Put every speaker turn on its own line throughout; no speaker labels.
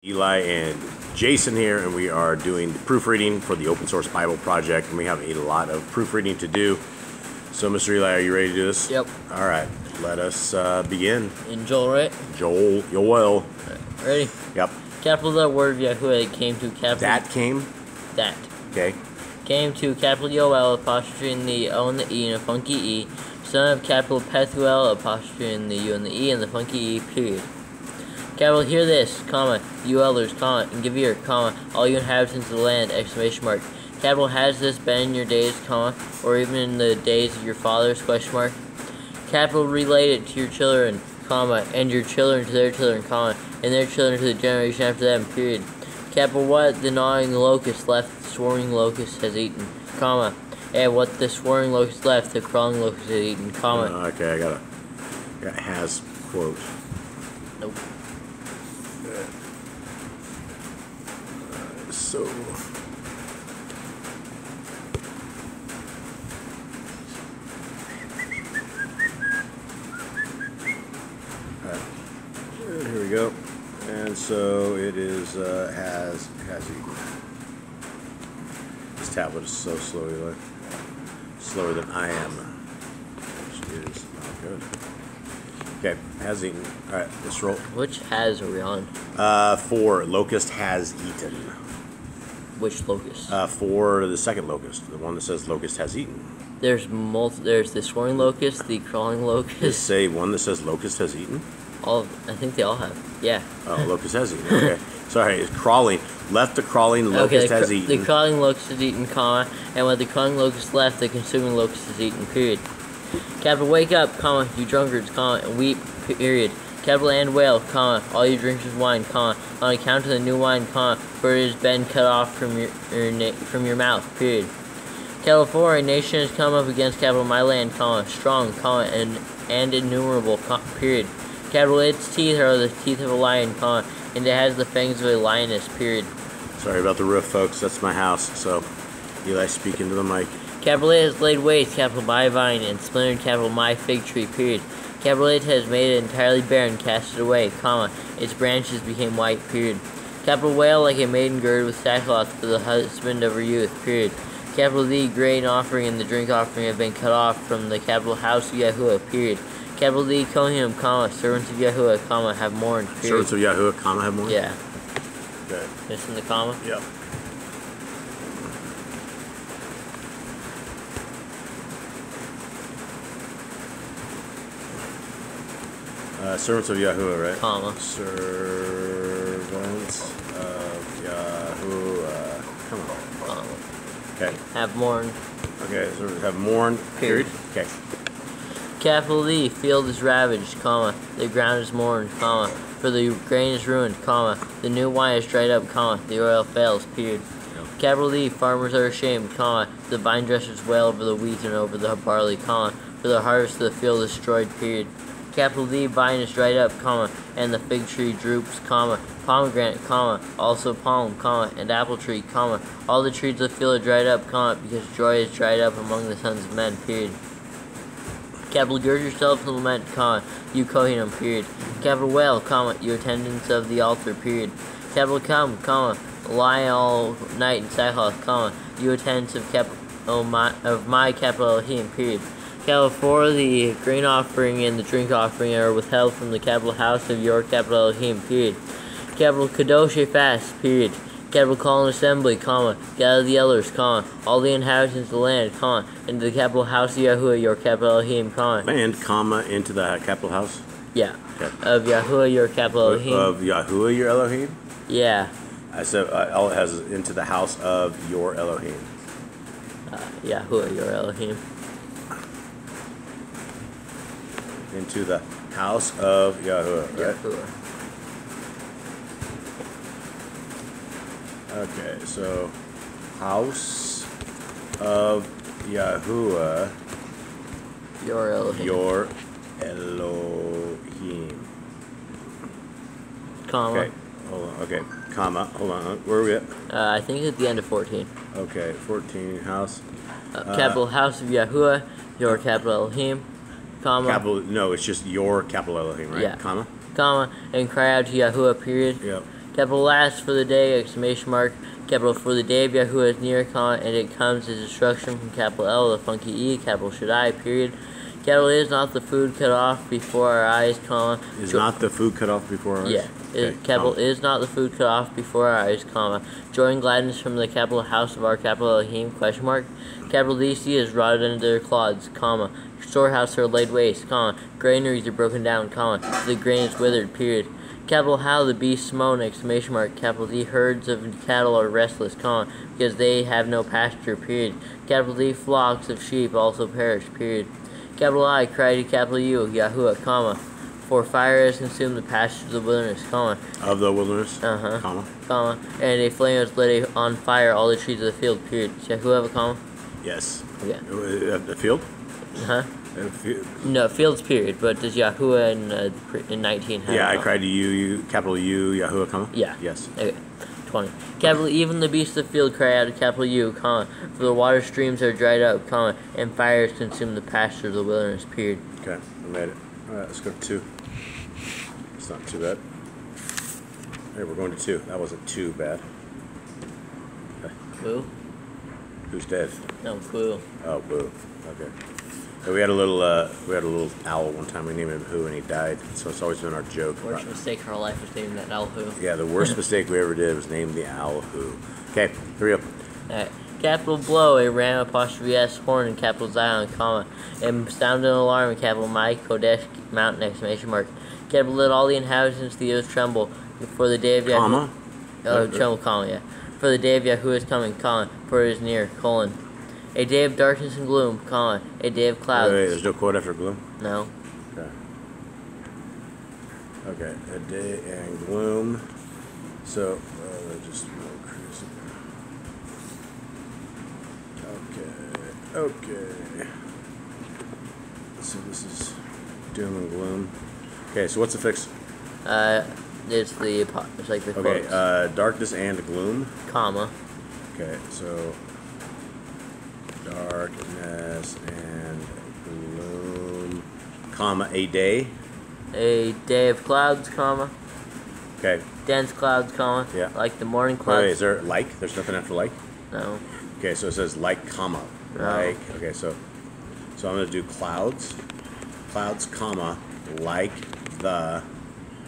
Eli and Jason here, and we are doing the proofreading for the Open Source Bible Project, and we have a lot of proofreading to do. So, Mr. Eli, are you ready to do this?
Yep.
All right, let us begin.
In Joel, right?
Joel.
Ready?
Yep.
Capital the word Yahuwah came to capital.
That. Okay.
Came to capital Yoel, apostrophe in the O and the E and a funky E. Son of capital Pethuel, apostrophe in the U and the E and the funky E, period. Capital, hear this, comma, you elders, comma, and give ear, comma, all you inhabitants of the land, exclamation mark. Capital, has this been in your days, comma, or even in the days of your fathers, question mark. Capital, relate it to your children, comma, and your children to their children, comma, and their children to the generation after them, period. Capital, what the gnawing locust left, the swarming locust has eaten, comma, and what the swarming locust left, the crawling locust has eaten, comma.
Okay, I got has quote.
Nope.
So. Here we go. And so it is, has eaten. This tablet is so slow, Eli. Slower than I am. Which is not good. Okay, has eaten. Alright, let's roll.
Which has are we on?
4. Locust has eaten.
Which locust?
For the second locust. The one that says locust has eaten.
There's the swarming locust, the crawling
Does it
locust.
say one that says locust has eaten?
I think they all have. Yeah.
Oh, locust has eaten. Okay. Sorry, it's crawling. Left the crawling, locust has eaten.
The crawling locust has eaten, comma, and when the crawling locust left, the consuming locust has eaten, period. Capital, wake up, comma, you drunkards, comma, and weep, period. Capital, and wail, comma, all you drinkers of wine, comma, on account of the new wine, comma, for it has been cut off from your mouth, period. Capital 4, a nation has come up against capital my land, comma, strong, comma, and innumerable, period. Capital, its teeth are the teeth of a lion, comma, and it has the fangs of a lioness, period.
Sorry about the roof, folks. That's my house. So, Eli, speak into the mic.
Capital, it has laid waste, capital my vine, and splintered, capital my fig tree, period. Capital, it has made it entirely barren, cast it away, comma, its branches became white, period. Capital, wail like a maiden girded with sackcloth for the husband of her youth, period. Capital, the grain offering and the drink offering have been cut off from the capital house of Yahuwah, period. Capital D, Kohanim, comma, servants of Yahuwah, comma, have mourned, period.
Servants of Yahuwah, comma, have mourned?
Yeah.
Okay.
Missing the comma?
Yep. Servants of Yahuwah, right?
Comma.
Servants of Yahuwah. Come on.
Comma.
Okay.
Have mourned.
Okay, so have mourned, period. Okay.
Capital D, field is ravaged, comma, the ground is mourned, comma, for the grain is ruined, comma, the new wine is dried up, comma, the oil fails, period.
Yep.
Capital D, farmers are ashamed, comma, the vine dressers wail over the wheat and over the barley, comma, for the harvest of the field is destroyed, period. Capital D, vine is dried up, comma, and the fig tree droops, comma, pomegranate, comma, also palm, comma, and apple tree, comma, all the trees of the field are dried up, comma, because joy is dried up among the sons of men, period. Capital, gird yourself and lament, comma, you Kohanim, period. Capital, wail, comma, you attendants of the altar, period. Capital, come, comma, lie all night in sackcloth, comma, you attendants of my capital Elohim, period. Capital 4, the grain offering and the drink offering are withheld from the capital house of your capital Elohim, period. Capital, Kadosh, a fast, period. Capital, call an assembly, comma, gather the elders, comma, all the inhabitants of the land, comma, into the capital house of Yahuwah, your capital Elohim, comma.
Land, comma, into the capital house?
Yeah.
Okay.
Of Yahuwah, your capital Elohim.
Of Yahuwah, your Elohim?
Yeah.
I said, all it has is into the house of your Elohim.
Yahuwah, your Elohim.
Into the house of Yahuwah, right?
Yahuwah.
Okay, so house of Yahuwah,
Your Elohim.
your Elohim.
Comma.
Okay, hold on. Okay, comma. Hold on. Where are we at?
I think at the end of 14.
Okay, 14 house.
Capital house of Yahuwah, your capital Elohim, comma.
Capital, no, it's just your capital Elohim, right?
Yeah.
Comma.
Comma, and cry out to Yahuwah, period.
Yep.
Capital last for the day, exclamation mark. Capital for the day of Yahuwah is near, comma, and it comes as destruction from capital L, the funky E, capital Shaddai, period. Capital is not the food cut off before our eyes, comma.
Is not the food cut off before our eyes?
Yeah.
Okay,
Capital is not the food cut off before our eyes, comma. Joy and gladness from the capital house of our capital Elohim, question mark. Capital DC is rotted under their clods, comma. Storehouses are laid waste, comma. Granaries are broken down, comma. The grain is withered, period. Capital how the beasts moan, exclamation mark. Capital D herds of cattle are restless, comma, because they have no pasture, period. Capital D flocks of sheep also perish, period. Capital I cry to capital U, Yahuwah, comma. For fire has consumed the pastures of the wilderness, comma.
Of the wilderness,
comma. And a flame has lit on fire all the trees of the field, period. Does Yahuwah have a comma?
Yes.
Yeah.
The field?
Huh? No, fields, period. But does Yahuwah in 19 have?
Yeah, I cried to you, capital U, Yahuwah, comma?
Yeah.
Yes.
Okay. 20. Capital even the beasts of the field cry out to capital U, comma, for the water streams are dried up, comma, and fire has consumed the pasture of the wilderness, period.
Okay, I made it. Alright, let's go to 2. It's not too bad. Hey, we're going to 2. That wasn't too bad. Okay.
Boo?
Who's dead?
No, boo.
Oh, boo. Okay. So we had a little owl one time. We named him Who, and he died. So it's always been our joke.
Worst mistake of our life was naming that owl Who.
Yeah, the worst mistake we ever did was name the owl Who. Okay, hurry up.
Alright. Capital blow, a ram apostrophe S horn in capital Zion, comma, and sound an alarm in capital Mike Kodesh Mountain, exclamation mark. Capital let all the inhabitants of the earth tremble for the day of Yahuwah.
Comma?
Tremble, comma, yeah. For the day of Yahuwah is coming, comma, for it is near, colon. A day of darkness and gloom, comma, a day of clouds.
Wait, there's no quote after gloom?
No.
Okay. Okay, a day and gloom. So, just crazy. Okay. So this is doom and gloom. Okay, so what's the fix?
It's like the
Okay,
quotes.
darkness and gloom.
Comma.
Okay, so darkness and gloom, comma, a day.
A day of clouds, comma.
Okay.
Dense clouds, comma.
Yeah.
Like the morning clouds.
Wait, is there like? There's nothing after like?
No.
Okay, so it says like, comma.
No.
Like, okay, so I'm going to do clouds, comma, like the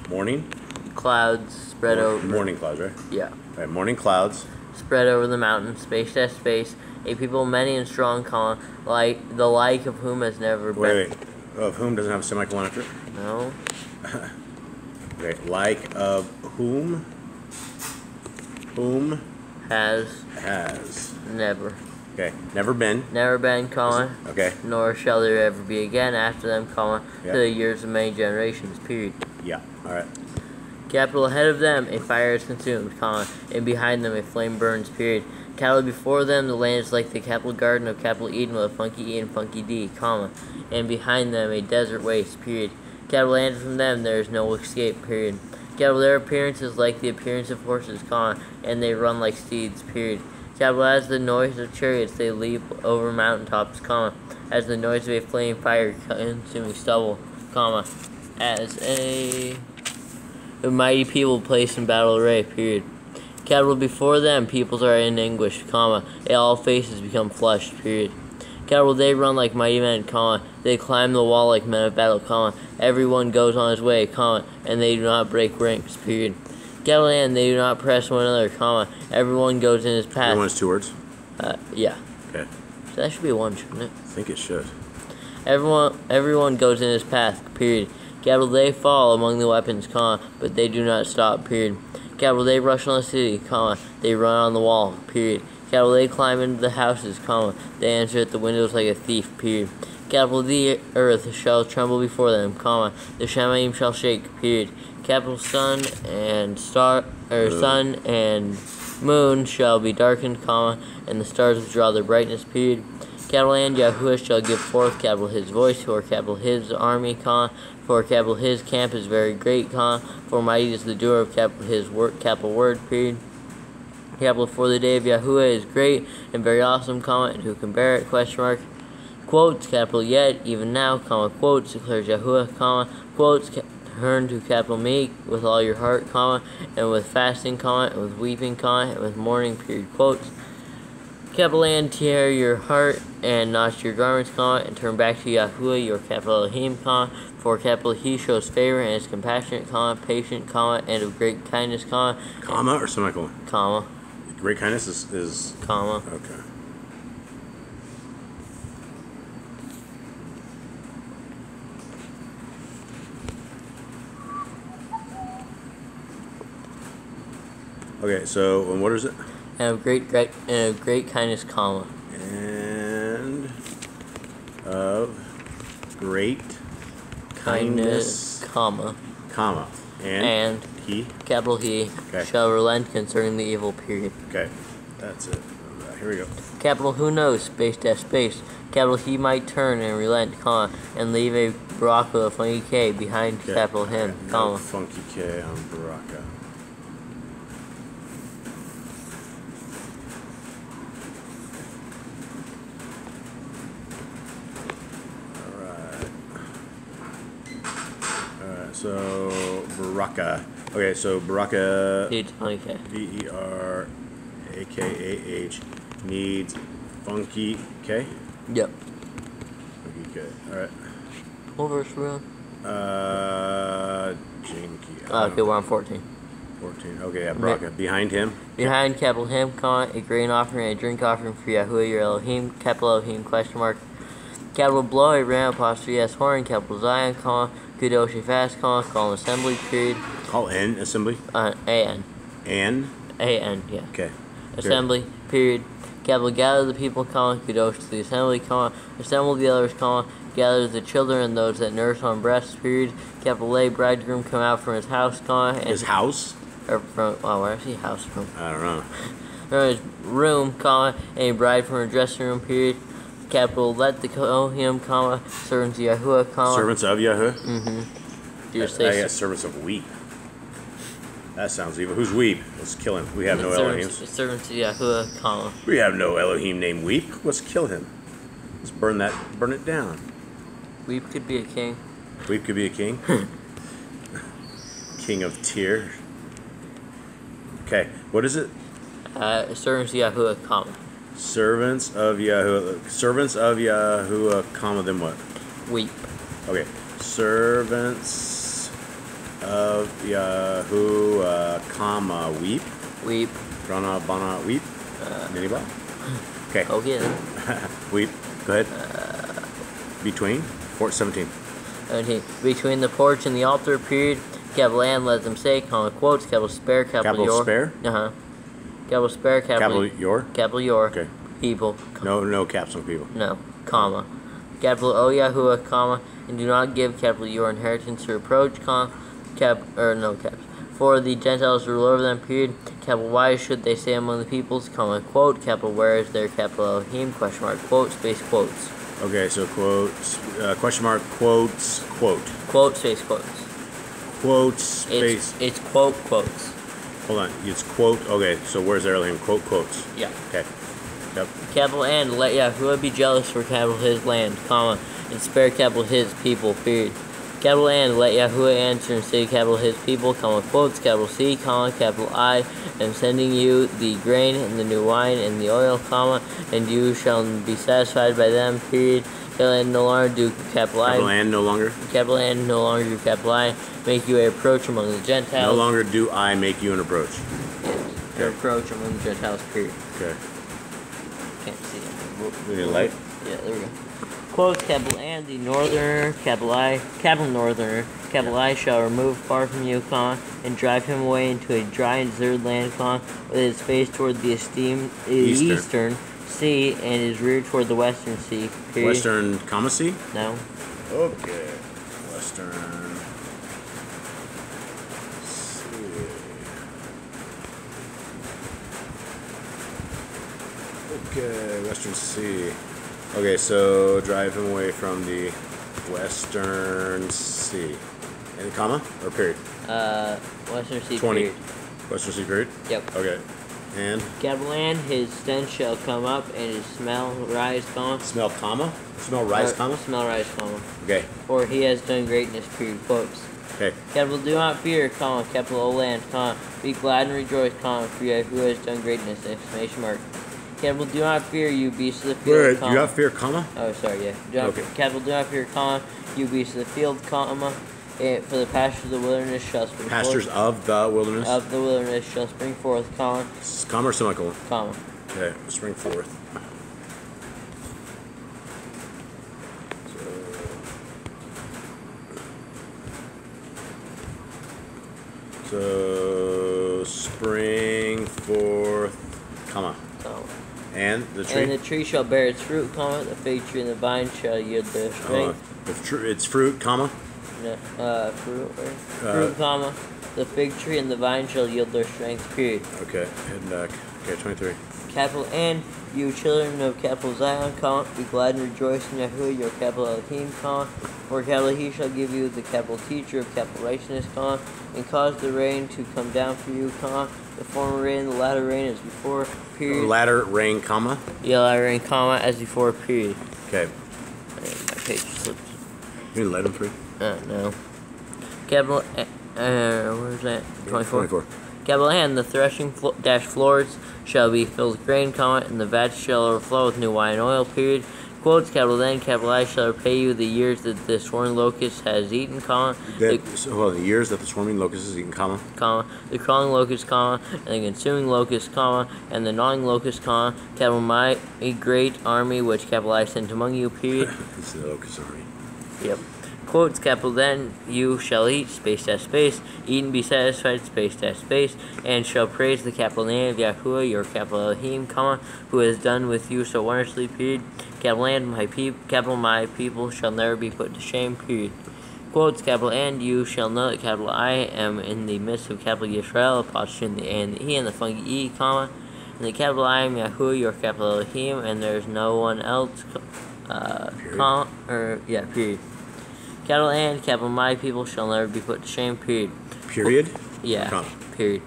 morning?
Clouds spread over.
Morning clouds, right?
Yeah.
Right, morning clouds.
Spread over the mountain, space to space, a people many and strong, comma, like the like of whom has never been.
Wait. Of whom doesn't have a semicolon after it?
No.
Okay, like of whom? Whom has
never.
Okay, never been.
Never been, comma.
Okay.
Nor shall there ever be again after them, comma,
Yeah.
to the years of many generations, period.
Yeah, alright.
Capital ahead of them, a fire is consumed, comma, and behind them a flame burns, period. Capital before them, the land is like the capital garden of capital Eden with a funky E and funky D, comma, and behind them a desert waste, period. Capital land from them, there is no escape, period. Capital their appearance is like the appearance of horses, comma, and they run like steeds, period. Capital as the noise of chariots, they leap over mountaintops, comma, as the noise of a flaming fire consuming stubble, comma, as a mighty people placed in battle array, period. Capital before them, peoples are in anguish, comma, all faces become flushed, period. Capital they run like mighty men, comma, they climb the wall like men of battle, comma, everyone goes on his way, comma, and they do not break ranks, period. Capital and they do not press one another, comma, everyone goes in his path.
Everyone's 2 words?
Yeah.
Okay.
So that should be one, shouldn't it?
I think it should.
Everyone goes in his path, period. Capital they fall among the weapons, comma, but they do not stop, period. Capital they rush on the city, comma, they run on the wall, period. Capital they climb into the houses, comma, they enter at the windows like a thief, period. Capital the earth shall tremble before them, comma, the Shemaim shall shake, period. Capital sun and moon shall be darkened, comma, and the stars withdraw their brightness, period. Capital and Yahuwah shall give forth, capital his voice, for capital his army, comma, for capital his camp is very great, comma, for mighty is the doer of capital his work, capital word, period. Capital for the day of Yahuwah is great and very awesome, comma, and who can bear it, question mark. Quotes, capital yet, even now, comma, quotes, declares Yahuwah, comma, quotes, turn to capital me with all your heart, comma, and with fasting, comma, and with weeping, comma, and with mourning, period, quotes. Capital and tear your heart and not your garments, comma, and turn back to Yahuwah, your capital Elohim, comma, for capital He shows favor and is compassionate, comma, patient, comma, and of great kindness, comma.
Comma or semicolon?
Comma.
Great kindness is
comma.
Okay. Okay, so and what is it?
And of great kindness, comma.
And of great kindness,
comma.
Comma. And he,
capital He,
okay,
shall relent concerning the evil, period.
Okay, that's it. Here we go.
Capital who knows, space dash space. Capital He might turn and relent, comma, and leave a Baraka of funky K behind capital Him,
okay,
comma.
No funky K on Baraka. So Baraka. Okay, so Baraka.
Needs funky K.
Verakah needs funky K.
Yep.
Funky K. All right.
What verse we're on?
Jinky.
Okay, we're on 14.
14. Okay, yeah, Baraka. Behind him.
Behind capital Him, comma, a grain offering and a drink offering for Yahuwah your Elohim, capital Elohim, question mark. Capital Blow, a ram apostrophe S horn, capital Zion, comma, Kudosh fast, comma, call an assembly, period.
Call N assembly?
A-N.
N?
A-N, yeah.
Okay.
Assembly, period. Capital Gather the people, comma, Kudosh to the assembly, comma, assemble the others, comma, gather the children and those that nurse on breasts, period. Capital A, bridegroom come out from his house, comma. And
his house?
Or from, oh, where's he house from?
I don't know.
From his room, comma, and a bride from her dressing room, period. Capital let the Kohanim, comma, servants of Yahuwah, comma.
Servants of Yahuwah?
Mm-hmm.
I guess servants of Weep. That sounds evil. Who's Weep? Let's kill him. We have no Elohim.
Servants of Yahuwah, comma.
We have no Elohim named Weep. Let's kill him. Let's burn it down.
Weep could be a king.
Weep could be a king? King of Tyr. Okay, what is it?
Servants of Yahuwah, comma.
Servants of Yahuwah. Servants of Yahuwah, comma, then what?
Weep.
Okay. Servants of Yahuwah, comma, weep.
Weep.
Rana, bana, weep. Niniba. Okay.
Okay then.
Weep. Go ahead. Between. 17.
17. Between the porch and the altar, period. Capital and let them say, comma, quotes, capital spare, capital your.
Spare?
Uh-huh. Capital spare, capital
your?
Capital your.
Okay.
People.
No caps on people.
No, comma. Capital O Yahuwah, comma, and do not give capital your inheritance to reproach, comma, no caps. For the Gentiles rule over them, period. Capital Y should they say among the peoples, comma, quote, capital where is their capital Elohim, question mark, quote, space, quotes.
Okay, so quotes, question mark, quotes, quote.
Quote, space, quotes.
Quotes, space.
It's quote, quotes.
Hold on, it's quote, okay, so where's their Elohim? Quote, quotes.
Yeah.
Okay. Yep.
Capital and let Yahuwah be jealous for capital his land, comma, and spare capital his people, period. Capital and let Yahuwah answer and say capital his people, comma, quotes, capital C, comma, capital I am sending you the grain and the new wine and the oil, comma, and you shall be satisfied by them, period. Capital and no longer do capital I.
Capital and no longer?
Capital and no longer do capital I. Make you a reproach among the Gentiles.
No longer do I make you an approach.
Yes. Okay. A reproach among the Gentiles, period.
Okay.
Can't see it.
We need a light?
Yeah, there we go. Quotes, capital and the northerner, capital I, capital northerner, capital I shall remove far from you, comma, and drive him away into a dry and deserted land, comma, with his face toward the eastern sea and his rear toward the western sea, period.
Western, comma, sea?
No.
Okay. Western. Okay, Western Sea. Okay, so drive him away from the Western Sea. And comma or period?
Western Sea,
20.
period.
Western Sea, period?
Yep.
Okay. And?
Capital and his stench shall come up, and his smell rise, comma.
Smell, comma? Smell, rise, comma?
Smell, rise, comma.
Okay.
For he has done greatness, period, quotes.
Okay.
Capital do not fear, comma, capital O land, comma, be glad and rejoice, comma, for Yahuwah has done greatness, exclamation mark. Capital do not fear, you beasts of the field,
Wait,
comma.
you got fear, comma?
Oh, sorry, yeah.
Okay.
Capital do not fear, comma, you beasts of the field, comma, for the pastures of the wilderness shall spring
Pastures
forth.
of the wilderness?
Of the wilderness shall spring forth, comma,
Comma or semicolon?
comma.
Okay, spring forth. So spring forth, comma.
Comma.
And the tree?
And the tree shall bear its fruit, comma, the fig tree and the vine shall yield their strength.
It's fruit, comma.
Fruit, right? Fruit, comma, the fig tree and the vine shall yield their strength, period.
Okay, heading back. Okay, 23.
Capital and you children of capital Zion, comma, be glad and rejoice in Yahuwah, your capital Elohim, comma, for capital he shall give you the capital teacher of capital righteousness, comma, and cause the rain to come down for you, comma, the former rain, the latter rain as before, period.
Latter rain, comma.
Yeah, latter rain, comma, as before, period.
Okay.
And my page slipped.
You need 11 free?
No. Capital, where's that? 24?
24.
Capital and the threshing floors shall be filled with grain, comma, and the vats shall overflow with new wine and oil, period. Quotes, capital then, capital I shall repay you the years that the swarming locust has eaten, comma.
The years that the swarming locust has eaten, comma.
The crawling locust, comma, and the consuming locust, comma, and the gnawing locust, comma, capital my great army which capital I sent among you, period.
It's the locust army.
Yep. Quotes, capital then, you shall eat, space dash space, eat and be satisfied, space dash space, and shall praise the capital name of Yahuwah, your capital Elohim, comma, who has done with you so wondrously, period. Capital and capital my people shall never be put to shame, period. Quotes, capital and you shall know that capital I am in the midst of capital Yisrael, apostrophe in the A and the E and the funky E, comma, and the capital I am Yahuwah, your capital Elohim, and there's no one else, period. Capital and capital my people shall never be put to shame, period.
Period?
Yeah,
comma.
period.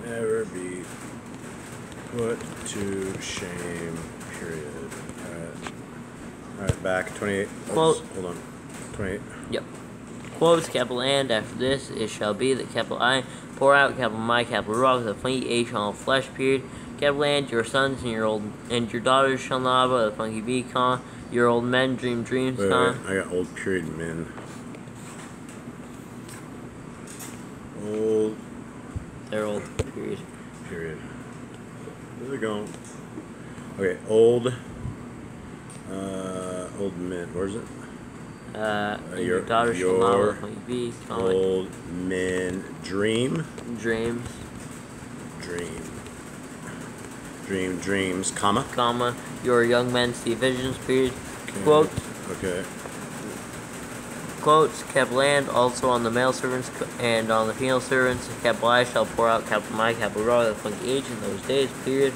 Never be put to shame, period. Alright, back. 28.
Quote.
Hold on. 28.
Yep. Quotes, capital and after this it shall be that capital I pour out capital my capital Ra with a funky H on all flesh, period. Capital and your sons and your daughters shall not have a funky B, comma, your old men dream dreams, comma.
I got old period men. Old.
They're old, period.
Period. Where's it going? Okay, old. Old men. Where's it?
Your daughters shall not have a funky B, comma.
Old men dream.
Dreams.
Dreams, comma.
Comma. Your young men see visions, period.
Okay.
Quote.
Okay.
Quotes, capital and also on the male servants and on the female servants, capital I shall pour out capital my capital Ra with a funky H in those days, period.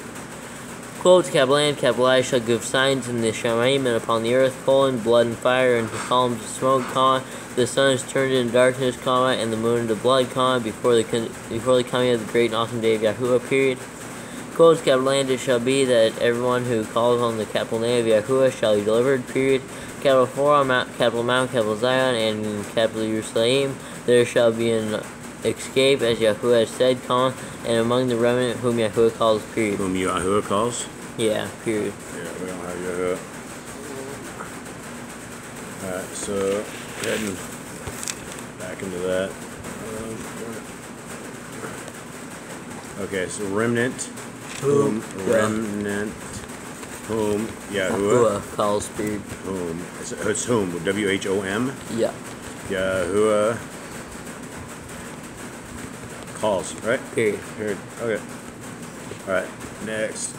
Quotes, capital and capital I shall give signs in the Shemaim and upon the earth, colon, blood and fire, and columns of smoke, comma. The sun is turned into darkness, comma, and the moon into blood, comma, before the coming of the great and awesome day of Yahuwah, period. Quotes, capital and it shall be that everyone who calls on the capital name of Yahuwah shall be delivered, period. Capital 4 on capital Mount, capital Zion, and capital Jerusalem, there shall be an escape, as Yahuwah has said, comma, and among the remnant whom Yahuwah calls, period.
Whom Yahuwah calls?
Yeah, period.
Yeah, we don't have Yahuwah. Alright, so heading back into that. Okay, so remnant. Remnant. Whom Yahuwah
calls, period.
Whom. It's whom. W-H-O-M?
Yeah.
Yahuwah calls, right?
Period.
Okay. Alright, next.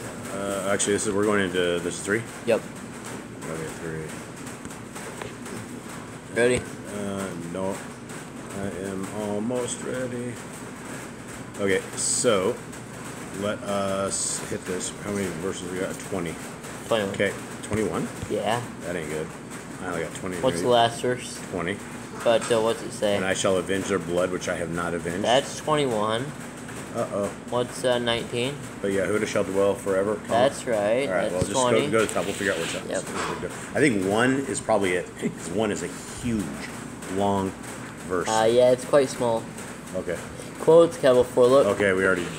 Actually, we're going into this 3?
Yep.
Okay, 3.
Ready?
No. I am almost ready. Okay, so let us hit this. How many verses we got? 20.
21.
Okay, 21?
Yeah.
That ain't good. I only got 20.
What's the last verse?
20.
But what's it say?
And I shall avenge their blood, which I have not avenged.
That's 21.
Uh-oh.
What's 19?
But Yehuda shall dwell forever.
That's right.
All right,
That's
well,
20.
just go to the top. We'll figure out which
Yep.
I think 1 is probably it, because 1 is a huge, long verse.
Yeah, it's quite small.
Okay.
Quotes, capital 4, look.
Okay,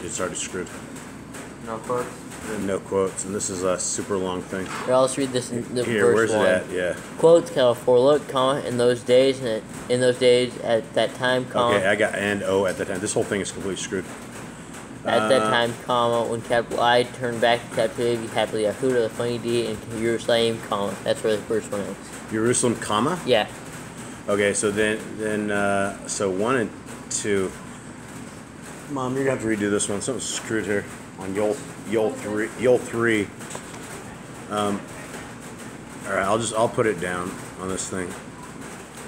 it's already screwed.
No quotes?
No quotes, and this is a super long thing.
Here, I'll just read this in the
Here,
verse
where's
1.
it at? Yeah.
Quotes, capital 4, look, comma, in those days, at that time, comma.
Okay, I got and O at that time. This whole thing is completely screwed.
At that time, comma, when capital I turned back to captivity, capital Yehuda, the funny D, and Jerusalem, comma. That's where the first one is.
Jerusalem, comma?
Yeah.
Okay, so so 1 and 2. Mom, you're gonna have to redo this one. Something's screwed here on Yol 3. All right, I'll put it down on this thing.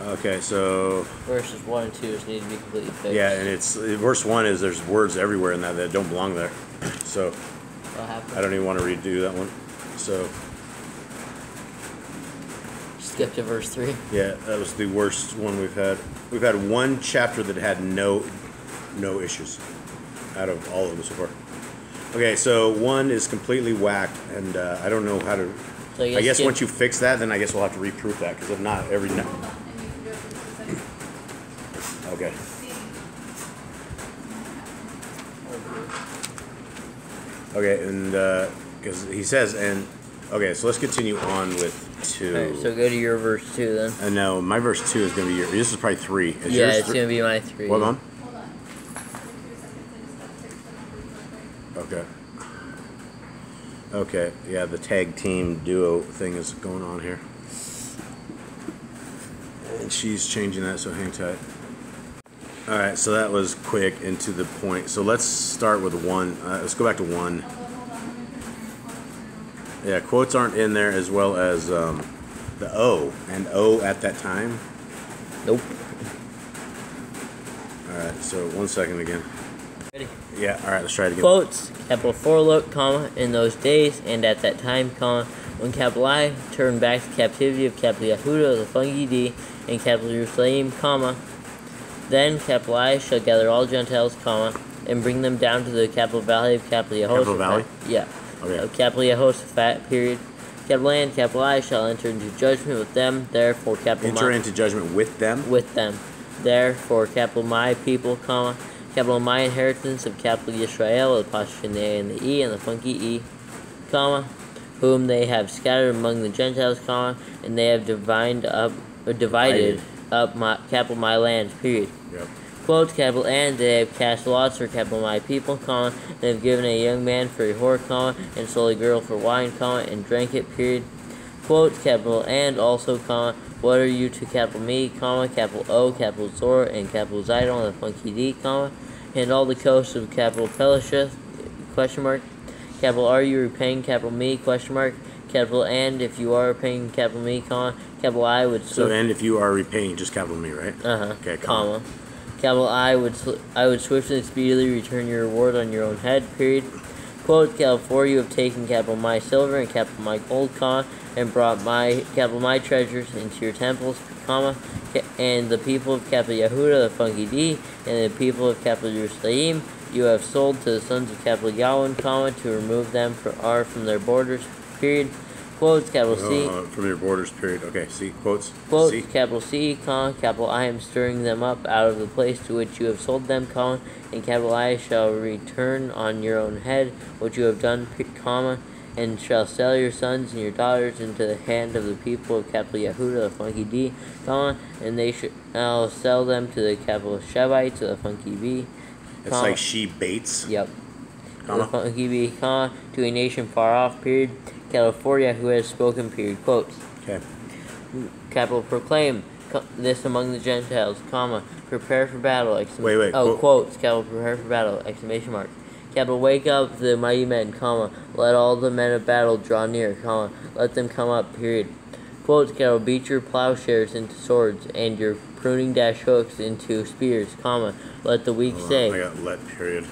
Okay, so
Verses 1 and 2 just need to be completely fixed.
yeah, and it's verse 1 is there's words everywhere in that don't belong there. So
What happened?
I don't even want to redo that one. So
Skip to verse 3.
yeah, that was the worst one we've had. We've had one chapter that had no issues out of all of them so far. Okay, so 1 is completely whacked, and I don't know how to.
So
I guess once you fix that, then I guess we'll have to reproof that, because if not, every. Okay. Okay, and because he says, and okay, so let's continue on with 2.
Alright, so go to your verse 2 then.
And no, my verse 2 is going to be this is probably 3. Is
Yeah,
yours
it's going to be my 3.
Hold on. Okay. Okay, yeah, the tag team duo thing is going on here. And she's changing that, so hang tight. Alright, so that was quick and to the point. So let's start with 1. Let's go back to 1. Yeah, quotes aren't in there, as well as the O. And O at that time.
Nope.
Alright, so 1 second again.
Ready?
Yeah, alright, let's try it again.
Quotes, capital 4, look, comma, in those days, and at that time, comma, when capital I turned back to captivity of capital Yehuda, the fungi D, and capital Jerusalem, comma, then capital I shall gather all Gentiles, comma, and bring them down to the capital valley of capital Yehoshaphat.
Capital valley?
Yeah.
Okay.
Of capital Yehoshaphat, period. Capital A and capital I shall enter into judgment with them, therefore capital
Enter into judgment with them?
with them. Therefore, capital my people, comma, capital my inheritance of capital Yisrael, with apostrophe in the A and the E and the funky E, comma, whom they have scattered among the Gentiles, comma, and they have divided up my capital my lands, period.
Yep.
Quotes, capital and they have cast lots for capital my people, comma, and have given a young man for a whore, comma, and sold a girl for wine, comma, and drank it, period. Quotes, capital and also, comma, what are you to capital me, comma, capital O, capital Zor, and capital Zidon, and the funky D, comma, and all the coasts of capital Pelisheth, question mark, capital are you repaying capital me, question mark, capital and if you are repaying capital me, comma, capital I would
So, and if you are repaying, just capital me, right? Okay,
comma. Capital I would swiftly and speedily return your reward on your own head, period. Quote, capital 4, you have taken capital my silver and capital my gold, comma, and brought my capital my treasures into your temples, comma, and the people of capital Yehuda, the funky D, and the people of capital Jerusalem, you have sold to the sons of capital Yahweh, comma, to remove them from their borders, period. Quotes, capital C.
From your borders, period. Okay, C, quotes.
Quotes,
C.
capital C, comma, capital I am stirring them up out of the place to which you have sold them, comma, and capital I shall return on your own head what you have done, comma, and shall sell your sons and your daughters into the hand of the people of capital Yehuda, the funky D, comma, and they shall sell them to the capital Shevites, the funky B.
It's like she baits.
Yep.
Comma.
The funky B, comma, to a nation far off, period. California, who has spoken, period. Quotes.
Okay.
Capital proclaim this among the Gentiles, comma, prepare for battle.
Wait.
Quotes. Capital prepare for battle, exclamation mark. Capital wake up the mighty men, comma, let all the men of battle draw near, comma, let them come up, period. Quotes, capital beat your plowshares into swords and your pruning dash hooks into spears, comma, let the weak say.
I got let, period.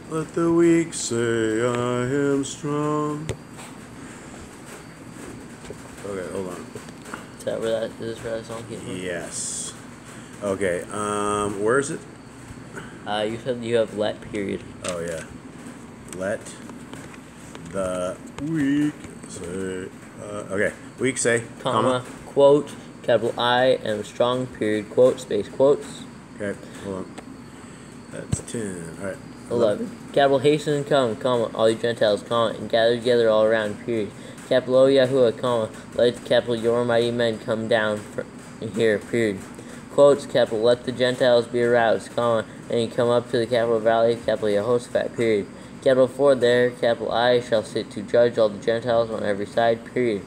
Let the weak say I am strong. Okay, hold on.
Is this where that song came from?
Yes. Okay, where is it?
You said you have let period.
Oh yeah. Let the weak say. Okay. Weak say.
Comma. Quote. Capital I am strong. Period. Quote. Space. Quotes.
Okay. Hold on. That's 10. All right.
11. Capital hasten and come, comma, all you Gentiles, comma, and gather together all around, period. Capital O Yahuwah, comma, let capital your mighty men come down here, period. Quotes, capital, let the Gentiles be aroused, comma, and you come up to the capital valley, capital Yehoshaphat, period. Capital 4, there, capital I shall sit to judge all the Gentiles on every side, period.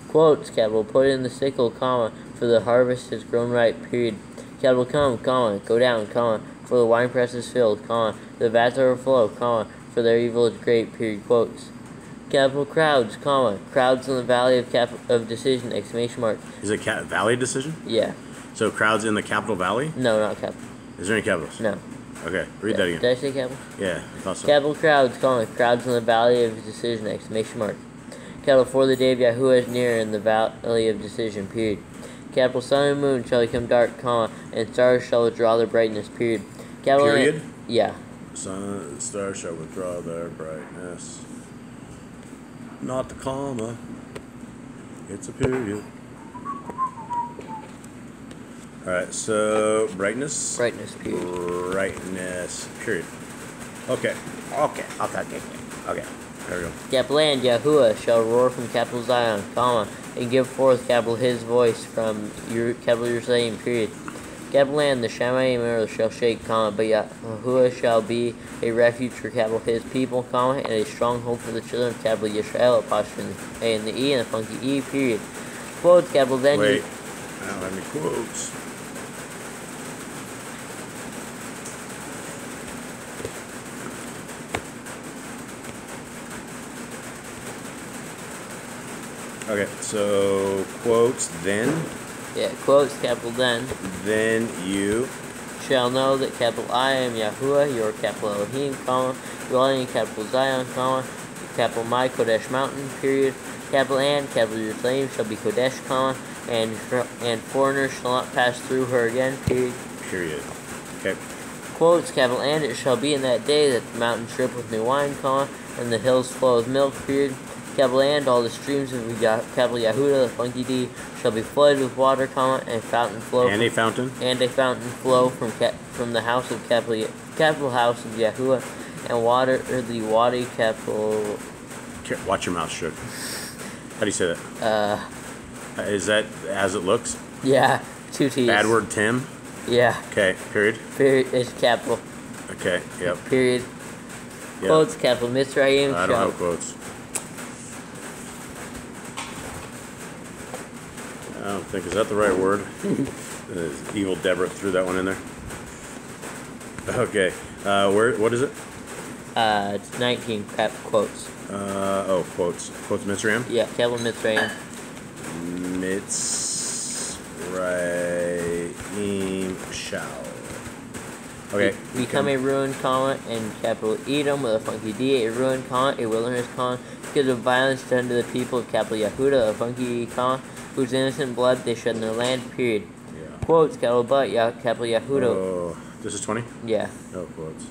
Quotes, capital, put in the sickle, comma, for the harvest has grown ripe, period. Capital come, comma, go down, comma, for the winepress is filled, comma, the vats overflow, comma, for their evil is great, period, quotes. Capital crowds, comma, crowds in the valley of decision, exclamation mark.
Is it valley decision?
Yeah.
So crowds in the capital valley?
No, not capital.
Is there any capitals?
No.
Okay, read that again.
Did I say capital?
Yeah, I thought so.
Capital crowds, comma, crowds in the valley of decision, exclamation mark. Capital for the day of Yahuwah is near in the valley of decision, period. Capital sun and moon shall become dark, comma, and stars shall withdraw their brightness, period. Capital
Period?
Yeah.
Sun and stars shall withdraw their brightness. Not the comma. It's a period. Alright, so brightness.
Brightness, period.
Brightness, period. Okay. Okay. There we go.
Capital and Yahuwah shall roar from capital Zion, comma, and give forth capital his voice from capital Jerusalem, period. Capital and the Shamayim earth shall shake, comma, but Yahuwah shall be a refuge for capital his people, comma, and a stronghold for the children of capital Yisrael, apostrophe A and the E and the funky E, period. Quotes, capital then.
Wait, I don't have any quotes. Okay, so quotes then.
Yeah, quotes, capital then.
Then you
Shall know that capital I am Yahuwah, your capital Elohim, comma, dwelling in capital Zion, comma, capital my Kodesh mountain, period. Capital and capital Jerusalem shall be Kodesh, comma, and foreigners shall not pass through her again, period.
Period. Okay.
Quotes, capital and it shall be in that day that the mountains drip with new wine, comma, and the hills flow with milk, period. Capital and all the streams of capital Yahudah, the funky D, shall be flooded with water, comma, and fountain flow.
And a fountain.
And a fountain flow from the house of capital house of Yahuwah, and water the Wadi capital.
Watch your mouth, shook. How do you say that? Is that as it looks?
Yeah, 2 T's.
Bad word, Tim.
Yeah.
Okay. Period.
Period is capital.
Okay. Yep.
Period.
Yep.
Quotes, capital Mitzrayim.
I don't have quotes. I don't think, is that the right word? Evil Deborah threw that one in there. Okay. What is it?
It's 19 quotes.
Quotes. Quotes Mitzrayim?
Yeah, capital Mitzrayim.
Mitzrayim shall. Okay.
Become a ruined, comma, and capital Edom with a funky D, a ruined, comma, a wilderness, comma, because of violence done to the people of capital Yahudah, a funky, comma, whose innocent blood they shed in their land, period.
Yeah.
Quotes, capital but, capital Yahudah.
Oh, this is 20?
Yeah.
No quotes.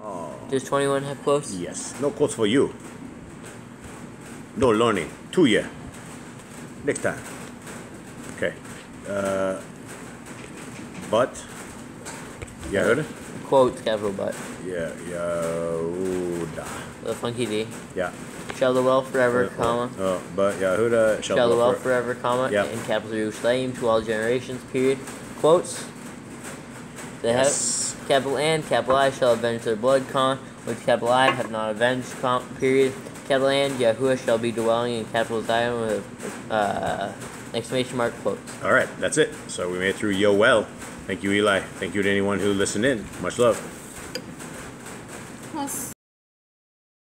Oh.
Does 21 have quotes?
Yes. No quotes for you. No learning. To you. Next time. Okay. But. Yahudah?
Quotes, capital but.
Yeah. Yahudah.
The funky D.
Yeah.
Shall the well forever, comma.
But Yahudah
Shall the well forever, comma,
yep.
and capital Jerusalem to all generations, period. Quotes. They
Yes.
have capital and capital I shall avenge their blood, comma, which capital I have not avenged, comma, period. Capital and Yahuwah shall be dwelling in capital Zion with exclamation mark quotes.
All right, that's it. So we made it through Yoel. Thank you, Eli. Thank you to anyone who listened in. Much love.
Plus